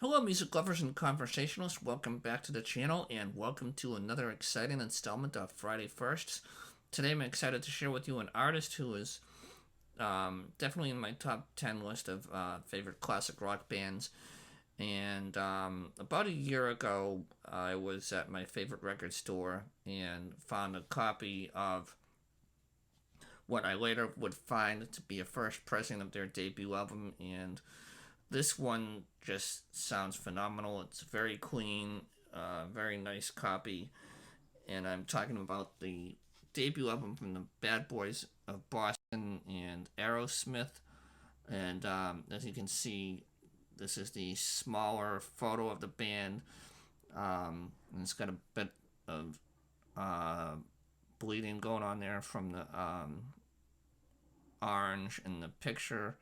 Hello, music lovers and conversationalists. Welcome back to the channel, and welcome to another exciting installment of Friday Firsts. Today, I'm excited to share with you an artist who is definitely in my top 10 list of favorite classic rock bands. And about a year ago, I was at my favorite record store and found a copy of what I later would find to be a first pressing of their debut album. And this one just sounds phenomenal. It's very clean, very nice copy, and I'm talking about the debut album from the Bad Boys of Boston and AEROSMITH. And as you can see, this is the smaller photo of the band, and it's got a bit of uh, bleeding going on there from the orange in the picture,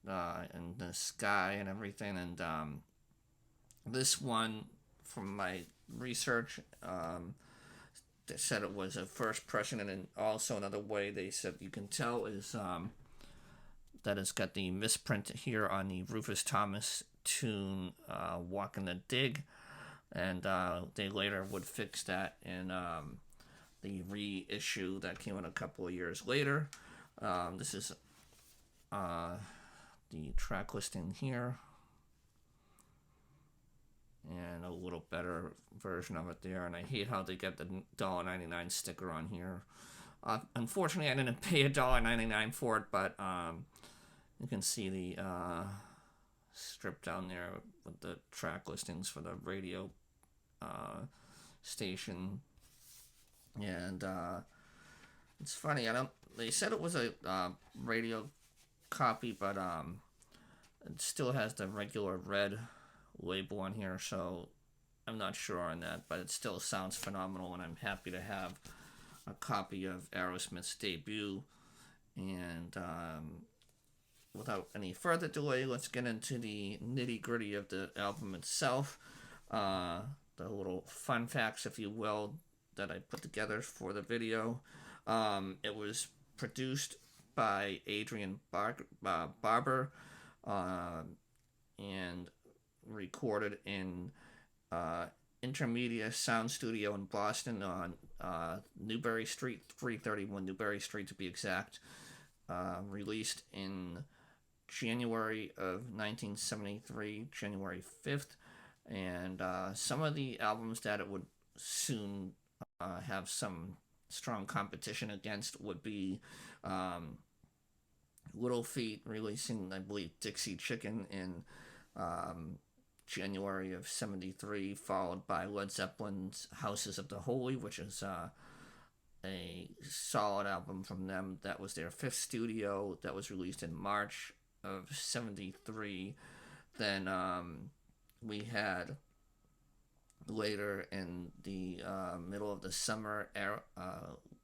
and the sky and everything. And this one, from my research, they said it was a first pressing, and also another way they said you can tell is that it's got the misprint here on the Rufus Thomas tune, Walking the Dig, and they later would fix that in the reissue that came out a couple of years later. This is the track listing here, and a little better version of it there. And I hate how they get the $1.99 sticker on here. Unfortunately, I didn't pay $1.99 for it, but you can see the strip down there with the track listings for the radio station. And it's funny, they said it was a radio copy, but it still has the regular red label on here, so I'm not sure on that, but it still sounds phenomenal, and I'm happy to have a copy of AEROSMITH's debut. And without any further delay, let's get into the nitty-gritty of the album itself. The little fun facts, if you will, that I put together for the video. It was produced by Adrian Barber, and recorded in Intermedia Sound Studio in Boston on Newbury Street, 331 Newbury Street to be exact. Released in January of 1973, January 5th. And some of the albums that it would soon have some strong competition against would be Little Feat releasing, I believe, Dixie Chicken in January of 73, followed by Led Zeppelin's Houses of the Holy, which is a solid album from them. That was their fifth studio, that was released in March of 73. Then we had later in the middle of the summer,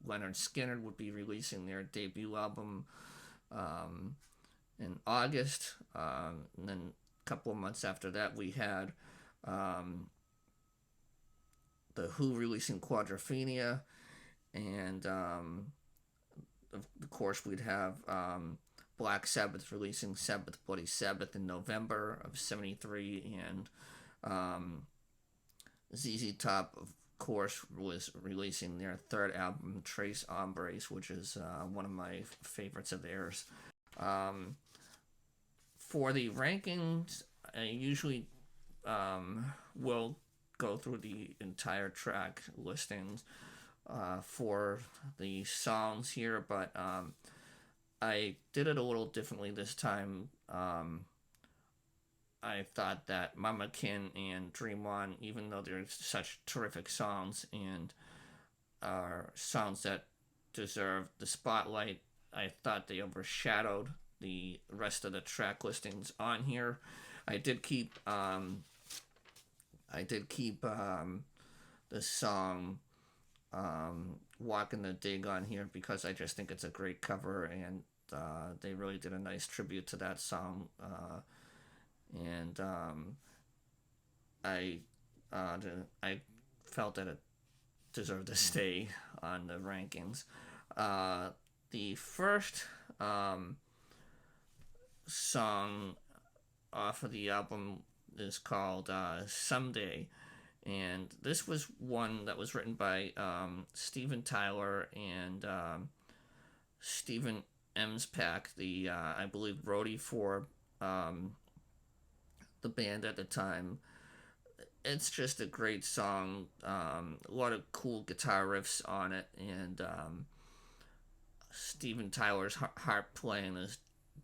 Leonard Skinner would be releasing their debut album in August. And then a couple of months after that, we had The Who releasing Quadrophenia. And of course, we'd have Black Sabbath releasing Sabbath Bloody Sabbath in November of 73. And ZZ Top, of course, was releasing their third album, Tres Hombres, which is one of my favorites of theirs. For the rankings, I usually will go through the entire track listings for the songs here, but I did it a little differently this time. I thought that Mama Kin and Dream On, even though they're such terrific songs and are songs that deserve the spotlight, I thought they overshadowed the rest of the track listings on here. I did keep the song Walking the Dig on here because I just think it's a great cover, and they really did a nice tribute to that song. And I felt that it deserved to stay on the rankings. The first song off of the album is called Someday. And this was one that was written by Steven Tyler and Stephen Emspack, the I believe roadie for um, the band at the time. It's just a great song. A lot of cool guitar riffs on it, and Steven Tyler's harp playing is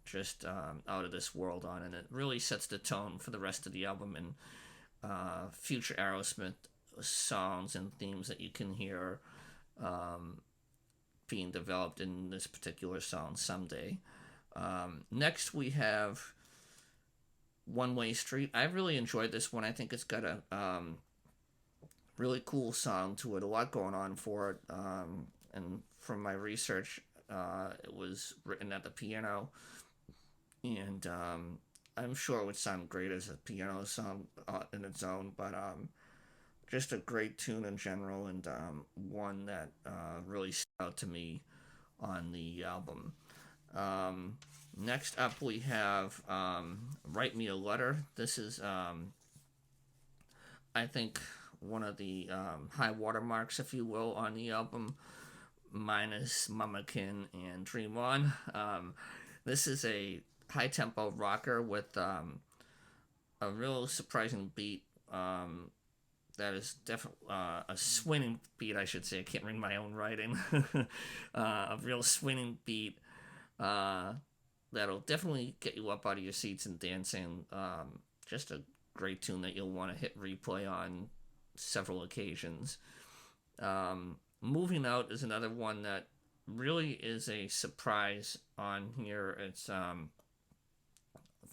just out of this world on it. It really sets the tone for the rest of the album and future Aerosmith songs and themes that you can hear being developed in this particular song, Someday. Next, we have One Way Street. I really enjoyed this one. I think it's got a really cool song to it, a lot going on for it. And from my research, it was written at the piano, and I'm sure it would sound great as a piano song in its own, but just a great tune in general, and one that really stood out to me on the album. Next up, we have Write Me a Letter. This is, I think, one of the high watermarks, if you will, on the album, minus Mamakin and Dream On. This is a high tempo rocker with a real surprising beat. That is definitely a swinging beat, I should say. I can't read my own writing. A real swinging beat that'll definitely get you up out of your seats and dancing. Just a great tune that you'll want to hit replay on several occasions. Moving Out is another one that really is a surprise on here. It's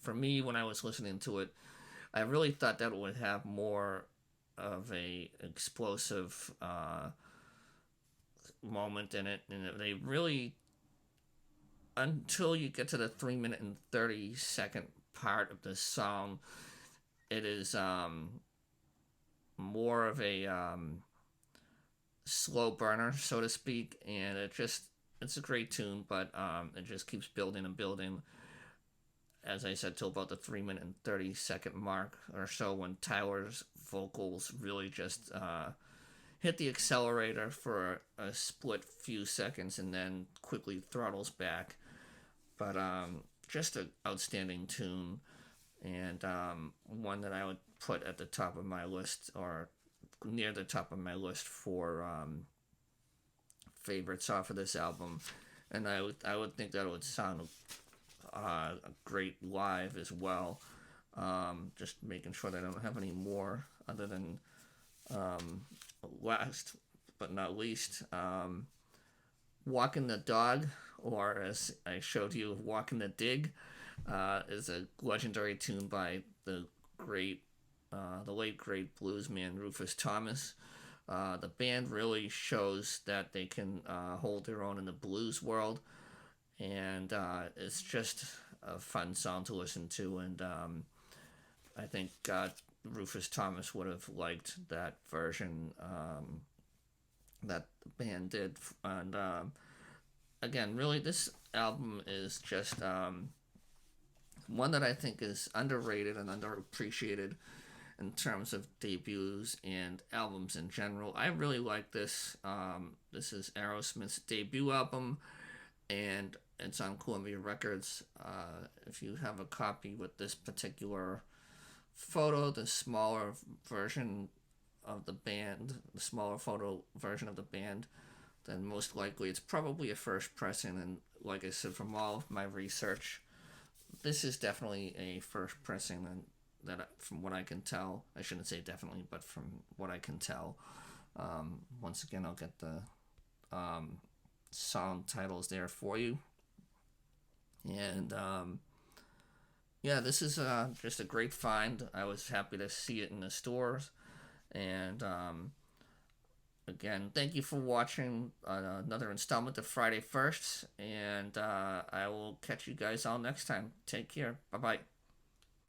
for me, when I was listening to it, I really thought that it would have more of a explosive moment in it, and they really, until you get to the 3 minute and 30 second part of the song, it is more of a slow burner, so to speak, and it's a great tune, but it just keeps building and building, as I said, till about the 3 minute and 30 second mark or so, when Tyler's vocals really just hit the accelerator for a split few seconds and then quickly throttles back. But just an outstanding tune, and one that I would put at the top of my list, or near the top of my list, for favorites off of this album. And I would think that it would sound great live as well. Just making sure that I don't have any more other than last but not least, Walking the Dog, or as I showed you, Walking the Dig, is a legendary tune by the late great bluesman Rufus Thomas. The band really shows that they can hold their own in the blues world, and it's just a fun song to listen to, and I think Rufus Thomas would have liked that version that the band did. And again, really, this album is just one that I think is underrated and underappreciated in terms of debuts and albums in general. I really like this. This is Aerosmith's debut album, and it's on Columbia Records. If you have a copy with this particular photo, the smaller version of the band, the smaller photo version of the band, then most likely it's probably a first pressing. And like I said, from all of my research, this is definitely a first pressing, and that, from what I can tell, I shouldn't say definitely, but from what I can tell, once again, I'll get the song titles there for you. And yeah, this is just a great find. I was happy to see it in the stores. And again, thank you for watching another installment of Friday Firsts. And I will catch you guys all next time. Take care. Bye-bye.